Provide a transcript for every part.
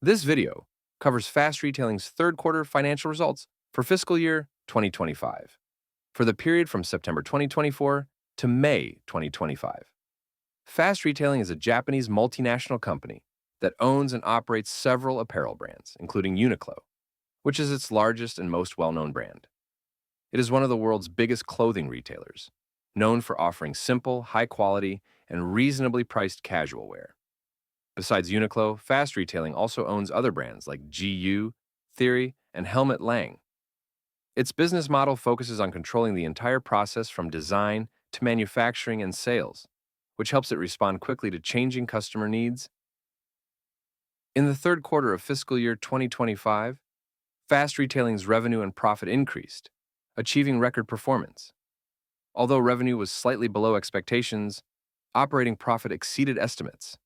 This video covers Fast Retailing's third quarter financial results for fiscal year 2025, for the period from September 2024 to May 2025. Fast Retailing is a Japanese multinational company that owns and operates several apparel brands, including Uniqlo, which is its largest and most well-known brand. It is one of the world's biggest clothing retailers, known for offering simple, high-quality, and reasonably priced casual wear. Besides Uniqlo, Fast Retailing also owns other brands like GU, Theory, and Helmut Lang. Its business model focuses on controlling the entire process from design to manufacturing and sales, which helps it respond quickly to changing customer needs. In the third quarter of fiscal year 2025, Fast Retailing's revenue and profit increased, achieving record performance. Although revenue was slightly below expectations, operating profit exceeded estimates.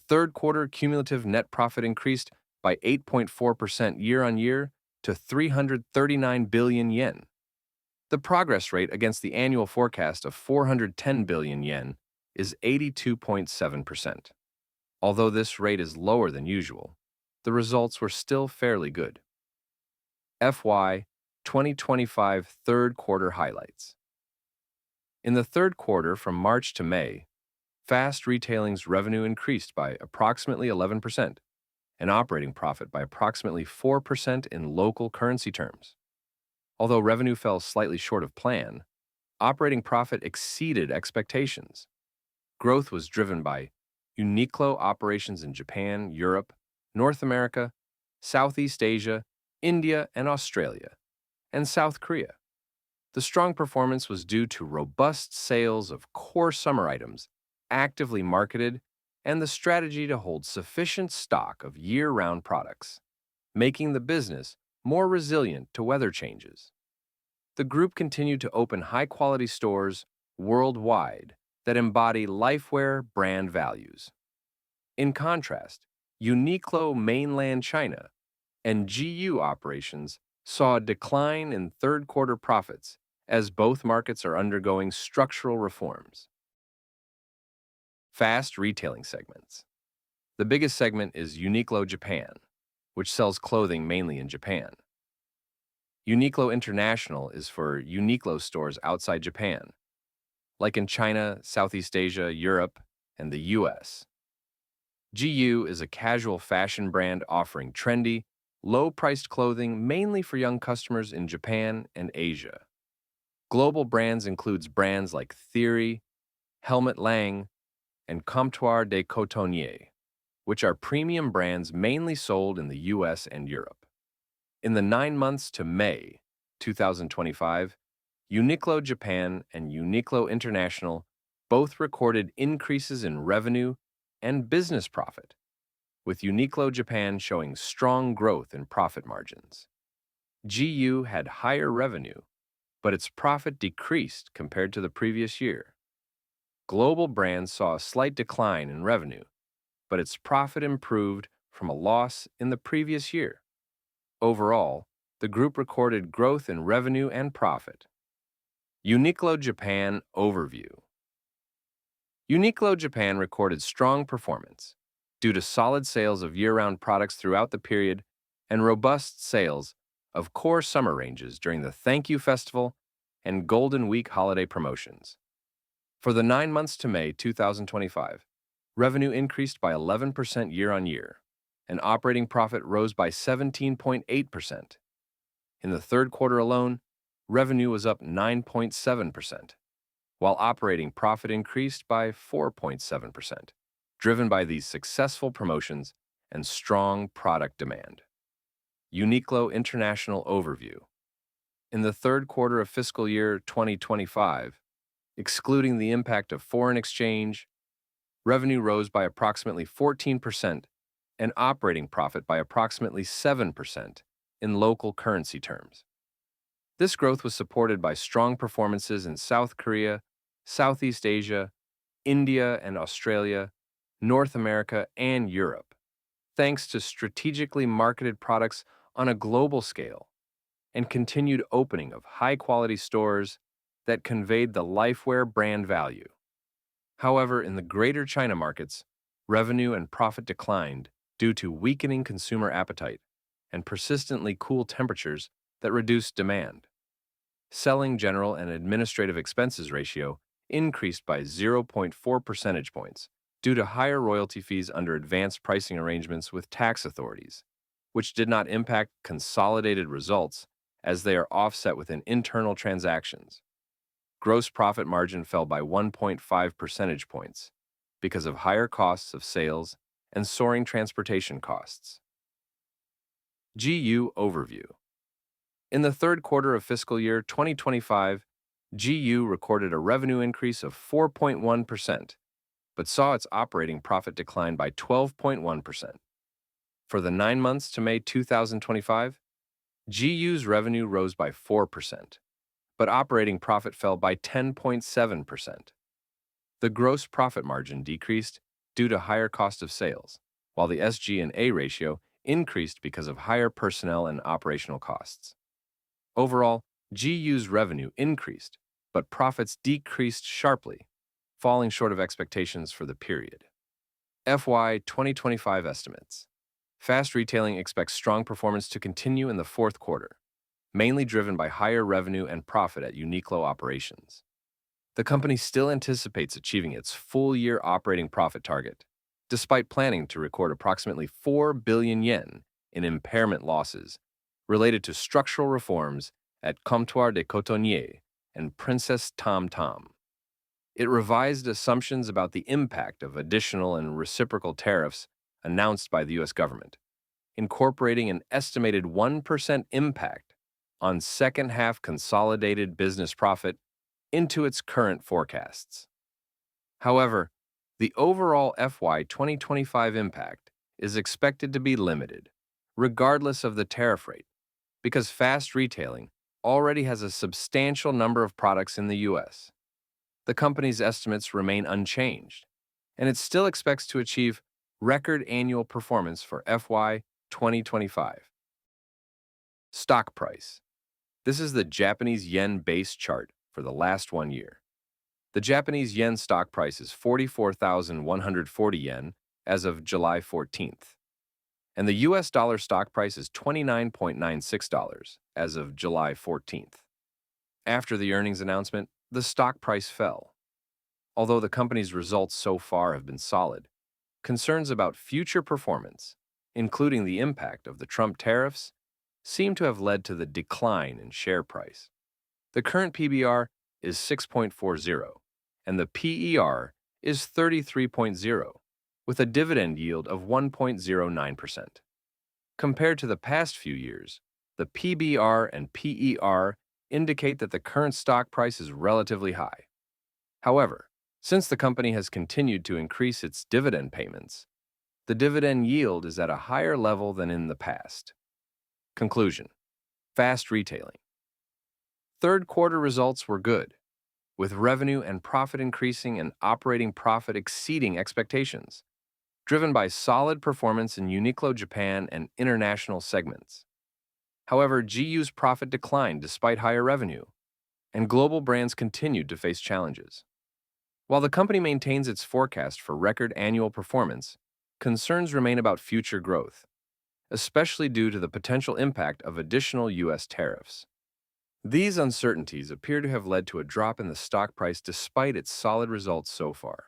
Third quarter cumulative net profit increased by 8.4% year-on-year to 339 billion yen. The progress rate against the annual forecast of 410 billion yen is 82.7%. Although this rate is lower than usual, the results were still fairly good. FY2025 third quarter highlights. In the third quarter from March to May, Fast Retailing's revenue increased by approximately 11% and operating profit by approximately 4% in local currency terms. Although revenue fell slightly short of plan, operating profit exceeded expectations. Growth was driven by Uniqlo operations in Japan, Europe, North America, Southeast Asia, India and Australia, and South Korea. The strong performance was due to robust sales of core summer items actively marketed and the strategy to hold sufficient stock of year-round products, making the business more resilient to weather changes. The group continued to open high-quality stores worldwide that embody Lifewear brand values. In contrast, Uniqlo mainland China and GU operations saw a decline in third quarter profits as both markets are undergoing structural reforms. Fast Retailing segments. The biggest segment is Uniqlo Japan, which sells clothing mainly in Japan. Uniqlo International is for Uniqlo stores outside Japan, like in China, Southeast Asia, Europe, and the US. GU is a casual fashion brand offering trendy, low-priced clothing mainly for young customers in Japan and Asia. Global brands includes brands like Theory, Helmut Lang, and Comptoir des Cotonniers, which are premium brands mainly sold in the US and Europe. In the 9 months to May 2025, Uniqlo Japan and Uniqlo International both recorded increases in revenue and business profit, with Uniqlo Japan showing strong growth in profit margins. GU had higher revenue, but its profit decreased compared to the previous year. Global brands saw a slight decline in revenue, but its profit improved from a loss in the previous year. Overall, the group recorded growth in revenue and profit. Uniqlo Japan overview. Uniqlo Japan recorded strong performance due to solid sales of year-round products throughout the period and robust sales of core summer ranges during the Thank You Festival and Golden Week holiday promotions. For the 9 months to May 2025, revenue increased by 11% year-on-year, and operating profit rose by 17.8%. In the third quarter alone, revenue was up 9.7%, while operating profit increased by 4.7%, driven by these successful promotions and strong product demand. Uniqlo International overview. In the third quarter of fiscal year 2025, excluding the impact of foreign exchange, revenue rose by approximately 14% and operating profit by approximately 7% in local currency terms. This growth was supported by strong performances in South Korea, Southeast Asia, India and Australia, North America, and Europe, thanks to strategically marketed products on a global scale and continued opening of high-quality stores that conveyed the Lifewear brand value. However, in the Greater China markets, revenue and profit declined due to weakening consumer appetite and persistently cool temperatures that reduced demand. Selling, general, and administrative expenses ratio increased by 0.4 percentage points due to higher royalty fees under advanced pricing arrangements with tax authorities, which did not impact consolidated results as they are offset within internal transactions. Gross profit margin fell by 1.5 percentage points because of higher costs of sales and soaring transportation costs. GU Overview. In the third quarter of fiscal year 2025, GU recorded a revenue increase of 4.1%, but saw its operating profit decline by 12.1%. For the 9 months to May 2025, GU's revenue rose by 4%, but operating profit fell by 10.7%. The gross profit margin decreased due to higher cost of sales, while the SG&A ratio increased because of higher personnel and operational costs. Overall, GU's revenue increased, but profits decreased sharply, falling short of expectations for the period. FY2025 estimates. Fast Retailing expects strong performance to continue in the fourth quarter, mainly driven by higher revenue and profit at Uniqlo operations. The company still anticipates achieving its full-year operating profit target, despite planning to record approximately 4 billion yen in impairment losses related to structural reforms at Comptoir des Cotonniers and Princess Tom Tom. It revised assumptions about the impact of additional and reciprocal tariffs announced by the U.S. government, incorporating an estimated 1% impact on second-half consolidated business profit into its current forecasts. However, the overall FY 2025 impact is expected to be limited, regardless of the tariff rate, because Fast Retailing already has a substantial number of products in the U.S. The company's estimates remain unchanged, and it still expects to achieve record annual performance for FY 2025. Stock price. This is the Japanese yen base chart for the last 1 year. The Japanese yen stock price is 44,140 yen as of July 14th, and the US dollar stock price is $29.96 as of July 14th. After the earnings announcement, the stock price fell. Although the company's results so far have been solid, concerns about future performance, including the impact of the Trump tariffs, seem to have led to the decline in share price. The current PBR is 6.40, and the PER is 33.0, with a dividend yield of 1.09%. Compared to the past few years, the PBR and PER indicate that the current stock price is relatively high. However, since the company has continued to increase its dividend payments, the dividend yield is at a higher level than in the past. Conclusion. Fast Retailing. Third quarter results were good, with revenue and profit increasing and operating profit exceeding expectations, driven by solid performance in Uniqlo Japan and international segments. However, GU's profit declined despite higher revenue, and global brands continued to face challenges. While the company maintains its forecast for record annual performance, concerns remain about future growth, especially due to the potential impact of additional U.S. tariffs. These uncertainties appear to have led to a drop in the stock price despite its solid results so far.